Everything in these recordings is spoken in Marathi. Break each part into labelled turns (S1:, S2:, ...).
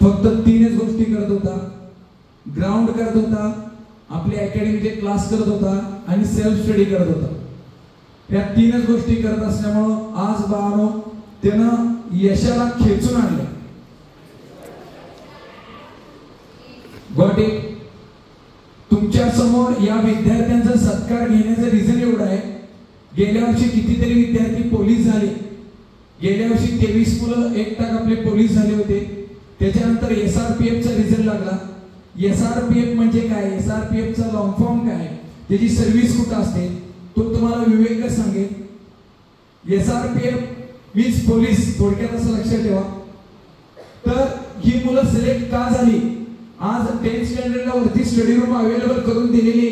S1: फक्त 3च गोष्टी करत होता, ग्राउंड करत होता, आपले अकॅडमीचे क्लास करत होता आणि सेल्फ स्टडी करत होता। या 3च गोष्टी करत असल्यामुळे आज बाळांनो त्यानं यशाला खेचून आणलं। Got it? तुमच्या समोर या विद्यार्थ्यांचा सत्कार घेण्याचं रिझन एवढं आहे, गेल्या वर्षी कितीतरी विद्यार्थी पोलीस झाले, गेल्या वर्षी 23 मुलं एकटाक आपले पोलीस झाले होते। त्याच्यानंतर SRPF चा रिझल्ट लागला। SRPF म्हणजे काय, SRPF चा लॉंग फॉर्म काय, त्याची सर्व्हिस कुठं असते तो तुम्हाला विवेक सांगेल। SRPF मीन्स पोलीस, थोडक्यात असं लक्षात ठेवा। तर ही मुलं सिलेक्ट का झाली? आज 10th स्टँडर्डला वरती स्टडी रूम अवेलेबल करून दिलेली।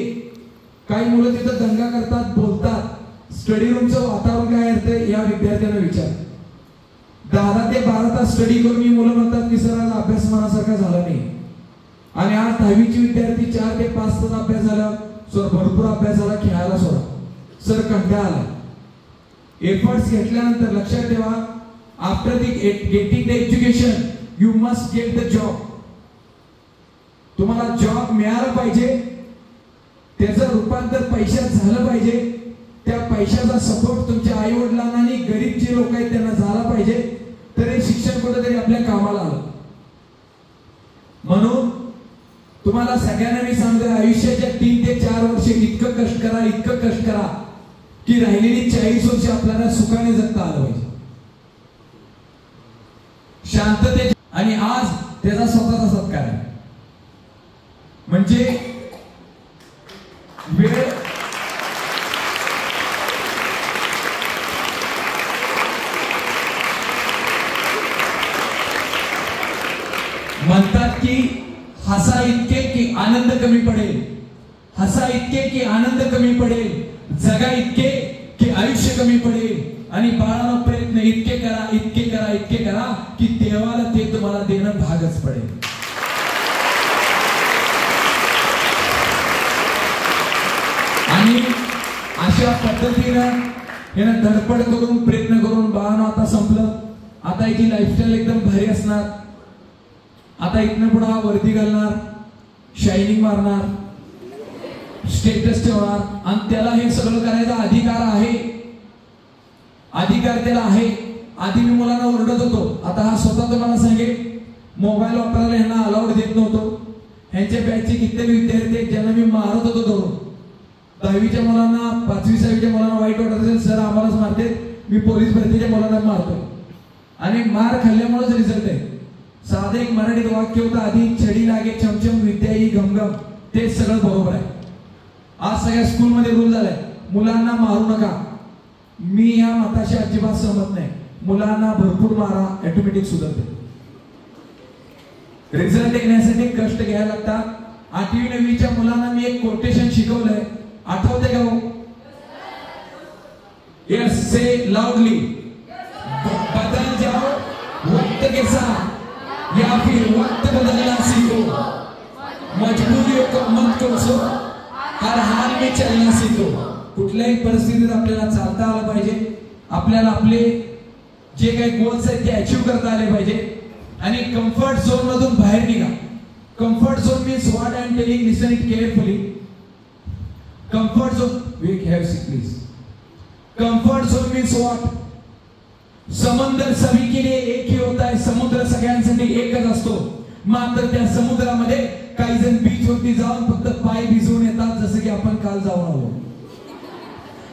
S1: काही मुलं तिथं दंगा करतात, बोलतात। स्टडी रूमचं वातावरण काय असतं या विद्यार्थ्यांना विचार। 10 ते 12 तास स्टडी करून ही मुलं म्हणतात की सर आज अभ्यास मनासारखा झाला नाही, आणि आज 10वीचे विद्यार्थी 4 ते 5 तास अभ्यास झाला, सर भरपूर अभ्यास झाला, खेळायला सोडा, सर कंटाळा आला। एफर्ट्स घेतल्यानंतर लक्षात ठेवा, after getting the education you must get the job. तुम्हाला जॉब मिळाला पाहिजे, त्याचं रूपांतर पैशात झालं पाहिजे, त्या पैशाचा सपोर्ट तुमच्या आई वडिलांना आणि गरीब जे लोक आहेत त्यांना झाला पाहिजे, तर हे शिक्षण कुठेतरी आपल्या कामाला आलं। म्हणून तुम्हाला सगळ्यांना मी सांगतो, आयुष्याच्या 3 ते 4 वर्ष इतकं कष्ट करा, इतकं कष्ट करा की राहिलेली 40 वर्ष आपल्याला सुखाने जगता आलं पाहिजे, शांतते। आणि आज त्याचा स्वतःचा सत्कार आहे, म्हणजे वेळ म्हणतात की हसा इतके की आनंद कमी पडेल, हसा इतके की आनंद कमी पडेल, जगा इतके की आयुष्य कमी पडेल, आणि बाळांनो प्रयत्न इतके करा, इतके करा, इतके करा की देवाला ते तुम्हाला देणं भागच पडेल। आणि अशा पद्धतीनं यानं धडपड करून प्रयत्न करून बाळांनो आता संपलं। आता याची लाईफस्टाईल एकदम भारी असणार। आता इथनं पुढे हा वर्दी घालणार, शायनिंग मारणार, स्टेटस ठेवणार, आणि त्याला हे सगळं करायचा अधिकार आहे, अधिकार त्याला आहे। आधी मी मुलांना ओरडत होतो, आता हा स्वतः तुम्हाला सांगेल मोबाईल वापरायला यांना अलाउड देत नव्हतो। ह्यांच्या बॅचचे कित्येक विद्यार्थी आहेत ज्यांना मी मारत होतो धरून। 10वीच्या मुलांना, 5वी 6वीच्या मुलांना वाईट वाटत असेल, सर आम्हालाच मारते, मी पोलीस भरतीच्या मुलांना मारतो, आणि मार खाल्ल्यामुळेच रिझल्ट आहे। साधं एक मराठीत वाक्य होतं, आधी छडी लागे चमचम विद्या ही घमघम, ते सगळं बरोबर आहे। आज सगळ्या स्कूलमध्ये रूल झालाय, मुलांना मारू नका। मी या मताशी अजिबात सहमत नाही, मुलांना भरपूर मारा, ऑटोमॅटिक सुधारते। रिझल्ट येण्यासाठी कष्ट घ्यायला लागतात। 8वी 9वीच्या मुलांना मी एक कोटेशन शिकवलंय, आठवते का हो? यस, से लाउडली, बदल जाओ वक्त के साथ या फिर वक्त बदलना सीखो, मजबूरियों को मत कोसो, हर हाल में चलना सीखो। कुठल्याही परिस्थितीत आपल्याला चालता आलं पाहिजे, आपल्याला आपले जे काही गोल्स आहेत ते अचीव करता आले पाहिजे, आणि कम्फर्ट झोन मधून बाहेर निघा। Comfort zone means what I am telling, listen it carefully. Comfort zone, we have seat please. Comfort zone means what? समुद्र सभी के लिए एक ही होता है, समुद्र सगळ्यांसाठी एकच असतो, मात्र त्या समुद्रामध्ये काही जण बीच वरती जाऊन फक्त पाय भिजवून येतात, जसं की आपण काल जाऊन आलो।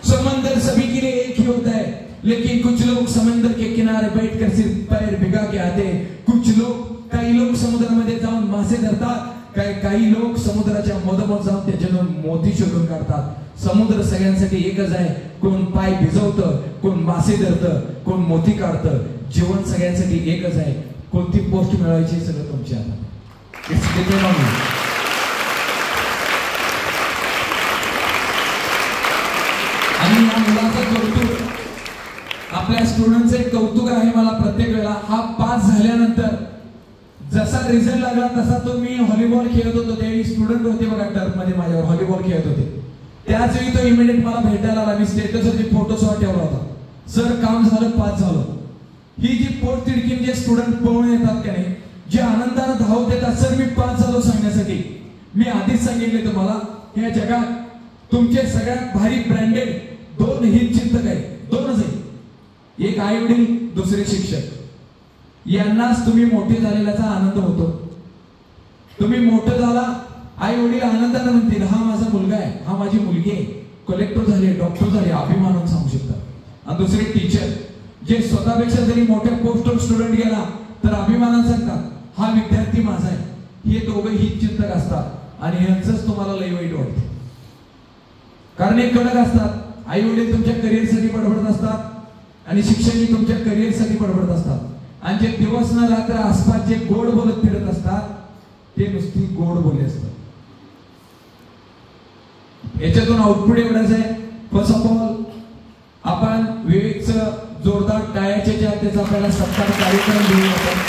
S1: समंदर सभी के लिए एक ही होता है, लेकिन कुछ लोग समंदर के किनारे बैठकर सिर्फ पैर भिगा के आते हैं। कुछ लोग, काही लोक समुद्रामध्ये जाऊन मासे धरतात, काही लोक समुद्राच्या मधोमध जाऊन त्याच्यातून मोती शोधून काढतात। समुद्र सगळ्यांसाठी एकच आहे, कोण पाय भिजवतं, कोण मासे धरतं, कोण मोती काढतं, जीवन सगळ्यांसाठी एकच आहे। कोणती पोस्ट मिळवायची सगळं तुमच्या हातात। आणि या मुलाचं कौतुक, आपल्या स्टुडंटचं एक कौतुक आहे मला प्रत्येक वेळेला, हा पास झाल्यानंतर जसा रिझल्ट लागला तसा तो मी व्हॉलीबॉल खेळत होतो, त्यावेळी स्टुडंट होते बघा टर्फमध्ये माझ्यावर व्हॉलीबॉल खेळत होते, त्याच वेळी तो इमिडिएट मला भेटायला आला। मी स्टेटसवरती फोटो शॉट ठेवला होता, सर काम झालं, पास झालो। ही जी पोट तिडकीन जे स्टुडंट पळून येतात का नाही, जे आनंदाने धावत येतात. सर मी पास झालो सांगण्यासाठी. मी आधीच सांगितले तुम्हाला, या जगात तुमचे सगळ्यात भारी ब्रँडेड दोन हितचिंतक आहेत, दोनच आहेत. एक आई वडील, दुसरे शिक्षक. यांनाच तुम्ही मोठे झालेल्याचा आनंद होतो. तुम्ही मोठं झाला, आई वडील आनंदाने म्हणतील हा माझा मुलगा आहे, हा माझी मुलगी आहे, कलेक्टर झाले, डॉक्टर झाले, अभिमानानं सांगू शकतात. आणि दुसरे टीचर, जे स्वतःपेक्षा जरी मोठ्या पोस्टवर स्टुडंट गेला तर अभिमानानं सांगतात हा विद्यार्थी माझा आहे. हे दोघे हितचिंतक असतात आणि यांचंच तुम्हाला लय वाईट वाटतं. कारण एक कडक असतात, आई वडील तुमच्या करिअरसाठी बडबडत असतात आणि शिक्षकही तुमच्या करिअरसाठी बडबडत असतात. आणि जे दिवस न रात्र आसपास जे गोड बोलत फिरत असतात ते नुसती गोड बोले असतात. याच्यातून आउटपुट एवढंच आहे. फर्स्ट ऑफ ऑल आपण विवेकचं जोरदार टाळ्याच्या त्याचा आपल्याला सत्कार कार्यक्रम घेऊया.